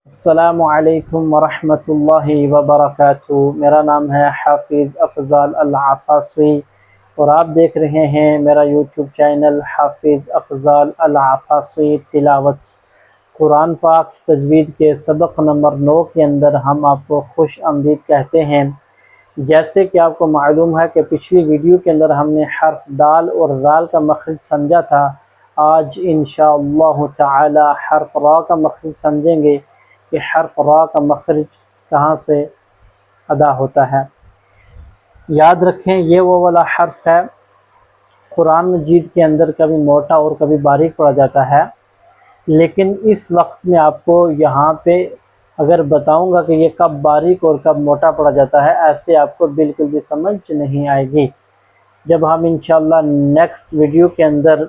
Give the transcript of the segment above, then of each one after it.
السلام علیکم ورحمۃ اللہ وبرکاتہ۔ میرا نام ہے حافظ افضال العفاصی اور آپ دیکھ رہے ہیں میرا یوٹیوب چینل حافظ افضال العفاصی تلاوت۔ قرآن پاک تجوید کے سبق نمبر 9 کے اندر ہم آپ کو خوش آمدید کہتے ہیں۔ جیسے کہ آپ کو معلوم ہے کہ پچھلی ویڈیو کے اندر ہم نے حرف دال اور ذال کا مخرج سمجھا تھا۔ آج انشاءاللہ تعالی حرف را کا مخرج سمجھیں گے کہ حرف را کا مخرج کہاں سے ادا ہوتا ہے۔ یاد رکھیں یہ وہ والا حرف ہے قرآن مجید کے اندر کبھی موٹا اور کبھی باریک پڑھا جاتا ہے، لیکن اس وقت میں آپ کو یہاں پہ اگر بتاؤں گا کہ یہ کب باریک اور کب موٹا پڑھا جاتا ہے، ایسے آپ کو بالکل بھی سمجھ نہیں آئے گی۔ جب ہم انشاءاللہ نیکسٹ ویڈیو کے اندر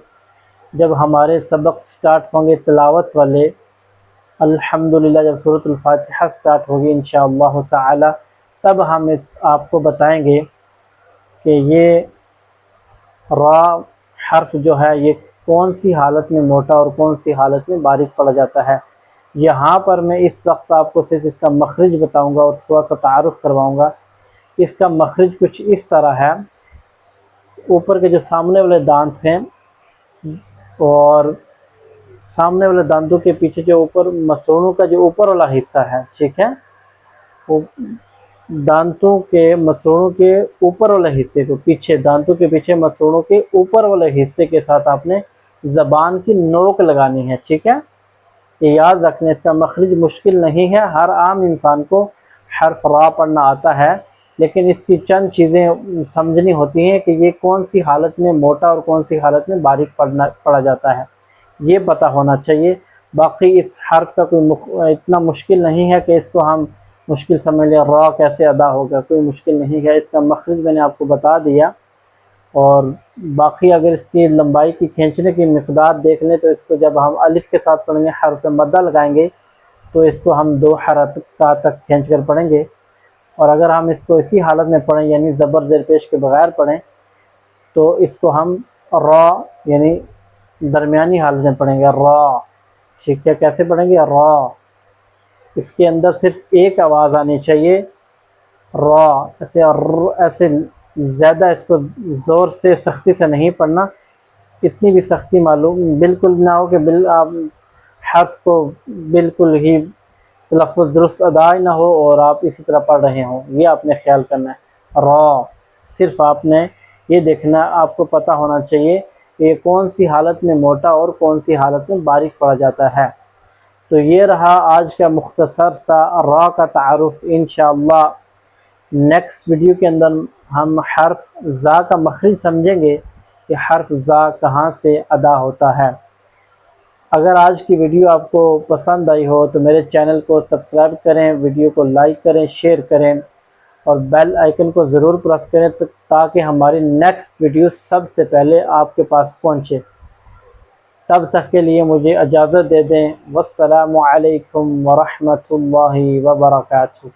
جب ہمارے سبق سٹارٹ ہوں گے تلاوت والے، الحمدللہ جب سورۃ الفاتحہ سٹارٹ ہوگی انشاءاللہ تعالی، تب ہم آپ کو بتائیں گے کہ یہ را حرف جو ہے یہ کون سی حالت میں موٹا اور کون سی حالت میں باریک پڑا جاتا ہے۔ یہاں پر میں اس وقت آپ کو صرف اس کا مخرج بتاؤں گا اور تھوڑا سا تعارف کرواؤں گا۔ اس کا مخرج کچھ اس طرح ہے، اوپر کے جو سامنے والے دانت ہیں اور سامنے والے دانتوں کے پیچھے جو اوپر مسوڑوں کا جو اوپر والا حصہ ہے، ٹھیک ہے، وہ دانتوں کے مسوڑوں کے اوپر والے حصے کو پیچھے، دانتوں کے پیچھے مسوڑوں کے اوپر والے حصے کے ساتھ آپ نے زبان کی نوک لگانی ہے، ٹھیک ہے۔ یہ یاد رکھنے، اس کا مخرج مشکل نہیں ہے، ہر عام انسان کو حرف را پڑھنا آتا ہے، لیکن اس کی چند چیزیں سمجھنی ہوتی ہیں کہ یہ کون سی حالت میں موٹا اور کون سی حالت میں باریک پڑھا جاتا ہے، یہ پتہ ہونا چاہیے۔ باقی اس حرف کا کوئی اتنا مشکل نہیں ہے کہ اس کو ہم مشکل سمجھ لیں، را کیسے ادا ہوگا، کوئی مشکل نہیں ہے۔ اس کا مخرج میں نے آپ کو بتا دیا، اور باقی اگر اس کی لمبائی کی کھینچنے کی مقدار دیکھ لیں تو اس کو جب ہم الف کے ساتھ پڑھیں گے، حرف مدہ لگائیں گے تو اس کو ہم 2 حرکات تک کھینچ کر پڑھیں گے، اور اگر ہم اس کو اسی حالت میں پڑھیں یعنی زبر زیر پیش کے بغیر پڑھیں تو اس کو ہم را یعنی درمیانی حالت میں پڑھیں گے، را، ٹھیک ہے۔ کیسے پڑھیں گے؟ را، اس کے اندر صرف ایک آواز آنی چاہیے، را، ایسے زیادہ اس کو زور سے سختی سے نہیں پڑھنا، اتنی بھی سختی معلوم بالکل نہ ہو کہ آپ حرف کو بالکل ہی تلفظ درست ادا نہ ہو اور آپ اسی طرح پڑھ رہے ہوں، یہ آپ نے خیال کرنا ہے۔ را، صرف آپ نے یہ دیکھنا، آپ کو پتہ ہونا چاہیے کہ کون سی حالت میں موٹا اور کون سی حالت میں باریک پڑھا جاتا ہے۔ تو یہ رہا آج کا مختصر سا را کا تعارف۔ انشاءاللہ نیکسٹ ویڈیو کے اندر ہم حرف زا کا مخرج سمجھیں گے کہ حرف زا کہاں سے ادا ہوتا ہے۔ اگر آج کی ویڈیو آپ کو پسند آئی ہو تو میرے چینل کو سبسکرائب کریں، ویڈیو کو لائک کریں، شیئر کریں اور بیل آئیکن کو ضرور پریس کریں تاکہ ہماری نیکسٹ ویڈیو سب سے پہلے آپ کے پاس پہنچے۔ تب تک کے لیے مجھے اجازت دے دیں۔ والسلام علیکم ورحمۃ اللہ وبرکاتہ۔